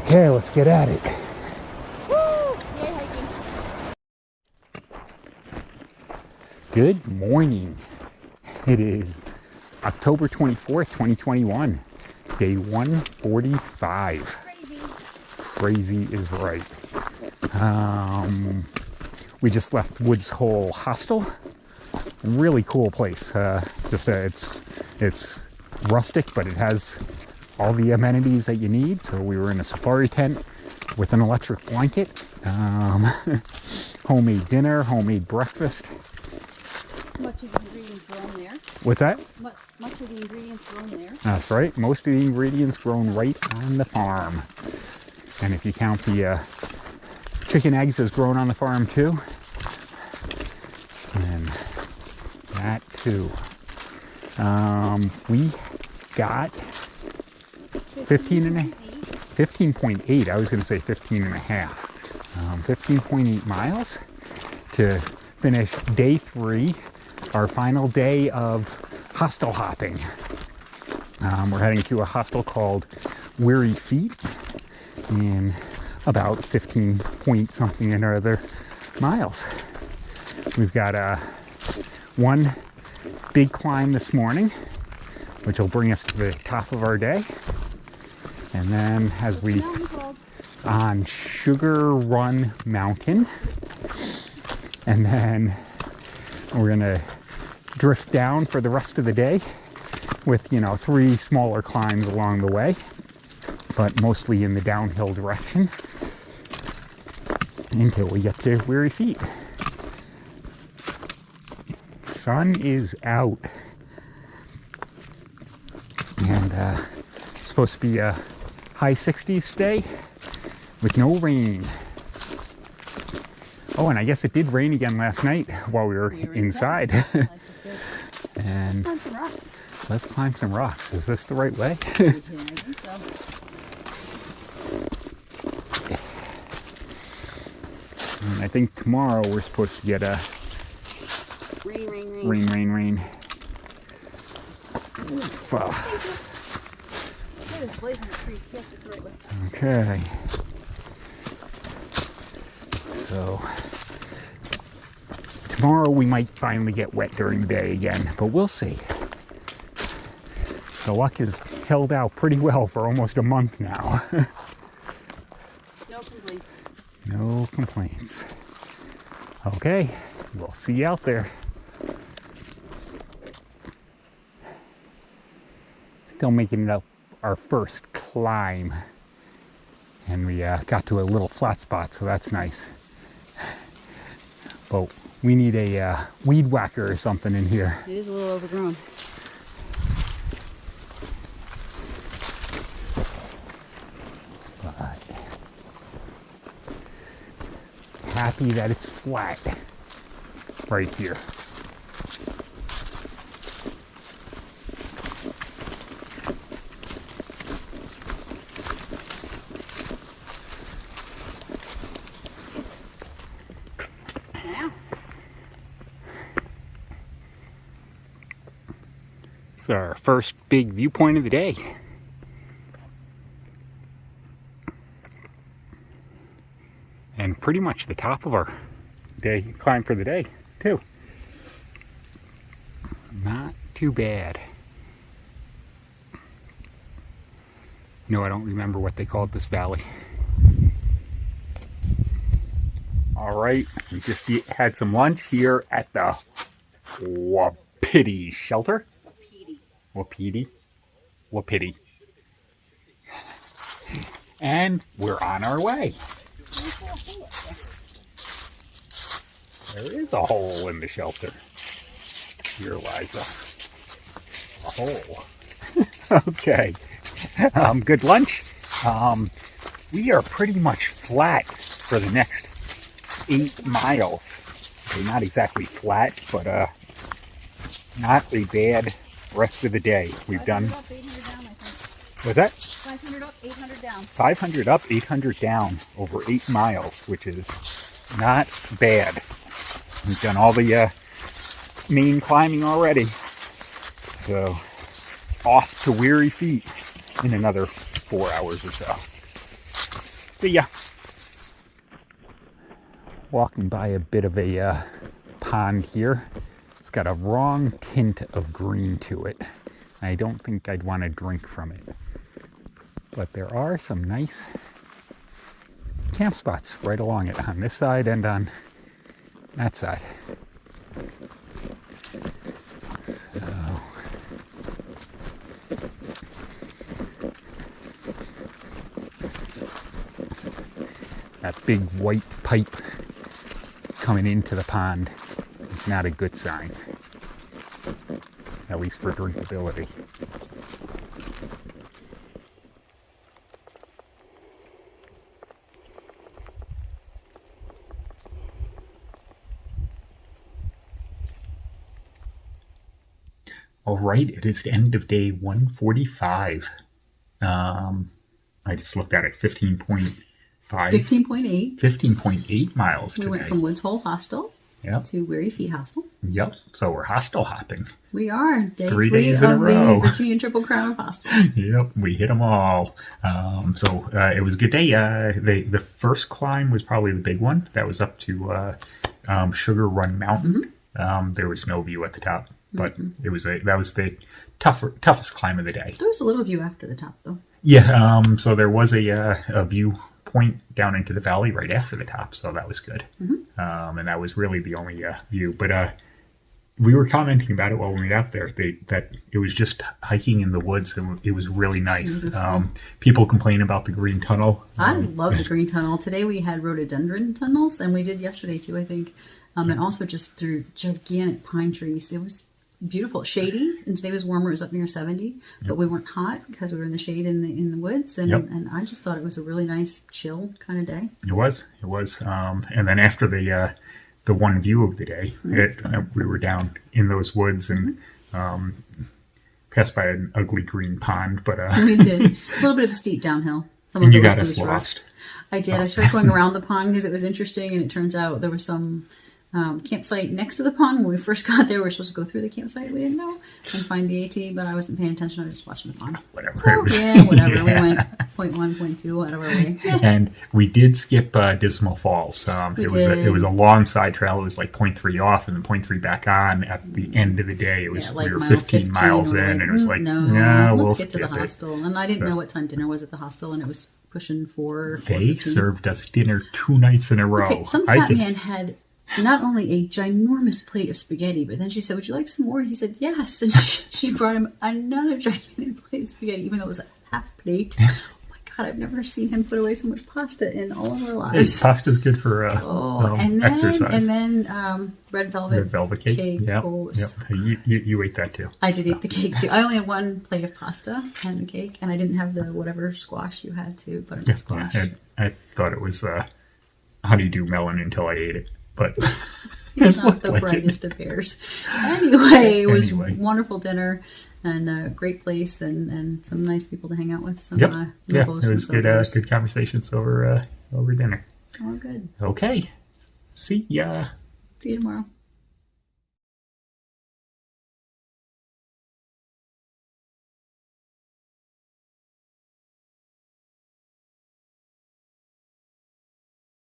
Okay, let's get at it. Woo! Yay, hiking. Good morning. It is October 24th, 2021, day 145. Crazy is right. We just left Woods Hole Hostel. Really cool place. It's rustic, but it has all the amenities that you need. So we were in a safari tent with an electric blanket, homemade dinner, homemade breakfast. Much of the ingredients grown there. What's that? Much of the ingredients grown there. That's right. Most of the ingredients grown right on the farm. And if you count the chicken eggs as grown on the farm too, and that too. We got 15.8. I was going to say 15 and a half. 15.8 miles to finish day 3, our final day of hostel hopping. We're heading to a hostel called Weary Feet in about 15 point something and other miles. We've got one big climb this morning, which will bring us to the top of our day. And then as we on Sugar Run Mountain, and then we're gonna drift down for the rest of the day with 3 smaller climbs along the way, but mostly in the downhill direction until we get to Weary Feet. Sun is out, and it's supposed to be a high 60s today with no rain. Oh, and I guess it did rain again last night while we were inside. And let's climb some rocks. Is this the right way? I think so. And I think tomorrow we're supposed to get a rain. Oof. Okay. So tomorrow we might finally get wet during the day again, but we'll see. The luck has held out pretty well for almost a month now. No complaints. No complaints. Okay, we'll see you out there. Still making it up our first climb. And we got to a little flat spot, so that's nice. But we need a weed whacker or something in here. It is a little overgrown. But happy that it's flat right here. It's our first big viewpoint of the day. And pretty much the top of our day climb for the day, too. Not too bad. No, I don't remember what they called this valley. All right, we just had some lunch here at the Wapiti shelter. Wapiti. And we're on our way. There is a hole in the shelter. Here lies a hole. Okay. Good lunch. We are pretty much flat for the next 8 miles. Okay, not exactly flat, but not a bad rest of the day. We've done. 500 up, 800 down, I think. What's that? 500 up, 800 down. 500 up, 800 down over 8 miles, which is not bad. We've done all the main climbing already. So off to Weary Feet in another 4 hours or so. See ya. Walking by a bit of a pond here. It's got a wrong tint of green to it. I don't think I'd want to drink from it. But there are some nice camp spots right along it, on this side and on that side. So, that big white pipe coming into the pond is not a good sign, at least for drinkability. All right, it is the end of day 145. I just looked at it, 15.8 miles today. We went from Woods Hole Hostel to Weary Feet Hostel. Yep, so we're hostel hopping. We are. Day 3 3 days in a of row. the Virginia Triple Crown of Hostels. Yep, we hit them all. So it was a good day. The first climb was probably the big one. That was up to Sugar Run Mountain. There was no view at the top, but that was the toughest climb of the day. There was a little view after the top, though. Yeah, so there was a view point down into the valley right after the top, so that was good. And that was really the only view. But we were commenting about it while we were out there, that it was just hiking in the woods, and it was really nice. People complain about the green tunnel. I love the green tunnel. Today we had rhododendron tunnels, and we did yesterday too, I think. And also just through gigantic pine trees. It was beautiful, shady, and today was warmer. It was up near 70, but we weren't hot because we were in the shade in the woods, and I just thought it was a really nice, chill kind of day. It was. And then after the one view of the day, we were down in those woods and passed by an ugly green pond, but we did a little bit of a steep downhill. And you got us lost. I did. I started going around the pond because it was interesting, and it turns out there was some campsite next to the pond. When we first got there, we were supposed to go through the campsite. We didn't know and find the AT, but I wasn't paying attention. I was just watching the pond. Whatever. So, whatever. Yeah. We went 0.1, 0.2, whatever way. And we did skip Dismal Falls. It was a long side trail. It was like 0.3 off and then 0.3 back on. At the end of the day, it was we were 15 miles in, and it was like, no, let's get to the hostel. And I didn't know what time dinner was at the hostel, and it was pushing 4. They served us dinner 2 nights in a row. Okay, some fat man had not only a ginormous plate of spaghetti, but then she said, "Would you like some more?" And he said, "Yes." And she brought him another gigantic plate of spaghetti, even though it was a half plate. Oh my God, I've never seen him put away so much pasta in all of our lives. Pasta's good for exercise. And then red velvet cake. Yep. You ate that too. I did eat the cake too. I only had 1 plate of pasta and the cake, and I didn't have the whatever squash you had too, butternut squash. I thought it was honeydew melon until I ate it. But it's not the brightest of bears. Anyway, it was wonderful dinner and a great place and some nice people to hang out with. Some, it was good conversations over dinner. All good. Okay. See ya. See you tomorrow.